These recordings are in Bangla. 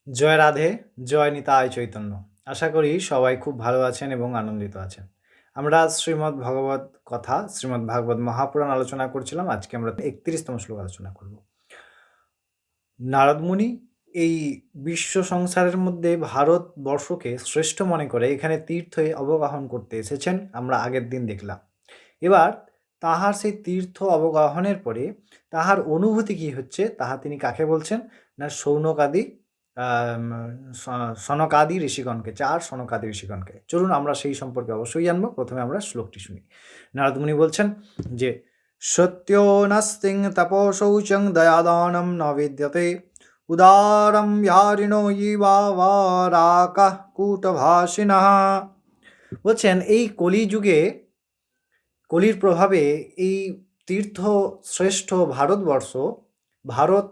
জয় রাধে, জয় নিতাই চৈতন্য। আশা করি সবাই খুব ভালো আছেন এবং আনন্দিত আছেন। আমরা আজ শ্রীমদ্ ভগবৎ কথা, শ্রীমদ্ ভাগবত মহাপুরাণ আলোচনা করছিলাম। আজকে আমরা ৩১তম শ্লোক আলোচনা করব। নারদ মুনি এই বিশ্ব সংসারের মধ্যে ভারতবর্ষকে শ্রেষ্ঠ মনে করে এখানে তীর্থে অবগাহন করতে এসেছেন, আমরা আগের দিন দেখলাম। এবার তাহার সেই তীর্থ অবগাহনের পরে তাহার অনুভূতি কি হচ্ছে তাহা তিনি কাকে বলছেন না সৌনকাদি সনকাদি ঋষিগণকে, ৪ সনকাদি ঋষিগণকে। চলুন আমরা সেই সম্পর্কে অবশ্যই জানবো। প্রথমে আমরা শ্লোকটি শুনি। নারদ মুনি বলছেন যে সত্yo নাস্তিং তপো শৌচং দয়াদানম ন বিদ্যতে উদারম ইয়ারিণো ইবারাকা কূটভাষিণঃ। বলছেন এই কলিযুগে, কলির প্রভাবে এই তীর্থ শ্রেষ্ঠ ভারতবর্ষ, ভারত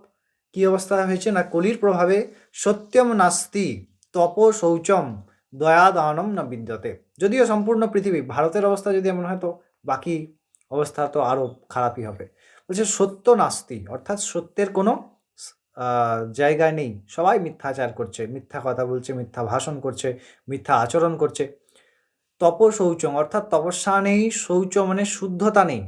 কি অবস্থা হয়েছে না কলির প্রভাবে সত্যম নাস্তি তপ শৌচম দয়া দানম না বিদ্যতে। যদিও সম্পূর্ণ পৃথিবী, ভারতের অবস্থা যদি এমন হয় তো বাকি অবস্থা তো আরও খারাপই হবে। বলছে সত্য নাস্তি, অর্থাৎ সত্যের কোনো জায়গায় নেই। সবাই মিথ্যাচার করছে, মিথ্যা কথা বলছে, মিথ্যা ভাষণ করছে, মিথ্যা আচরণ করছে। তপ শৌচম, অর্থাৎ তপস্যা নেই, শৌচ মানে শুদ্ধতা নেই।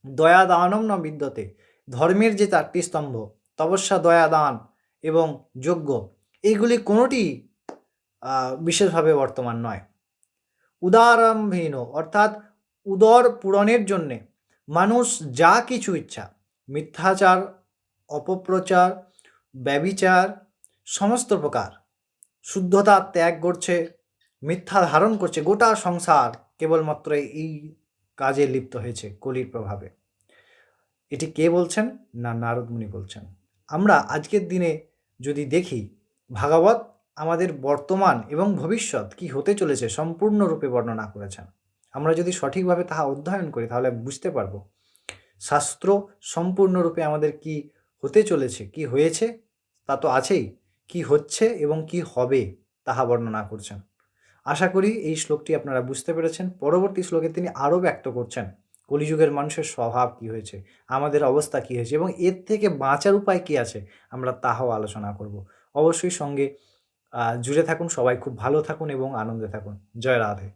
দয়া দানম না বিদ্যতে, ধর্মের যে ৪টি স্তম্ভ তপস্যা, দয়া, দান এবং যজ্ঞ, এইগুলি কোনোটি বিশেষভাবে বর্তমান নয়। উদারম্ভহীন, অর্থাৎ উদর পূরণের জন্যে মানুষ যা কিছু ইচ্ছা, মিথ্যাচার, অপপ্রচার, ব্যভিচার, সমস্ত প্রকার শুদ্ধতা ত্যাগ করছে, মিথ্যা ধারণ করছে। গোটা সংসার কেবলমাত্র এই কাজে লিপ্ত হয়েছে কলির প্রভাবে। এটি কে বলছেন না নারদ মুনি বলছেন। আমরা আজকের দিনে যদি দেখি, ভাগবত আমাদের বর্তমান এবং ভবিষ্যৎ কি হতে চলেছে সম্পূর্ণরূপে বর্ণনা করেছেন। আমরা যদি সঠিকভাবে তাহা অধ্যয়ন করি তাহলে বুঝতে পারব শাস্ত্র সম্পূর্ণরূপে আমাদের কি হতে চলেছে, কি হয়েছে তা তো আছেই, কি হচ্ছে এবং কি হবে তাহা বর্ণনা করছেন। আশা করি এই শ্লোকটি আপনারা বুঝতে পেরেছেন। পরবর্তী শ্লোকে তিনি আরও ব্যক্ত করছেন কলিযুগের মানুষের স্বভাব কি হয়েছে, আমাদের অবস্থা কি হয়েছে এবং এর থেকে বাঁচার উপায় কি আছে, আমরা তাহাও আলোচনা করব। অবশ্যই সঙ্গে জুড়ে থাকুন। সবাই খুব ভালো থাকুন এবং আনন্দে থাকুন। জয় রাধে।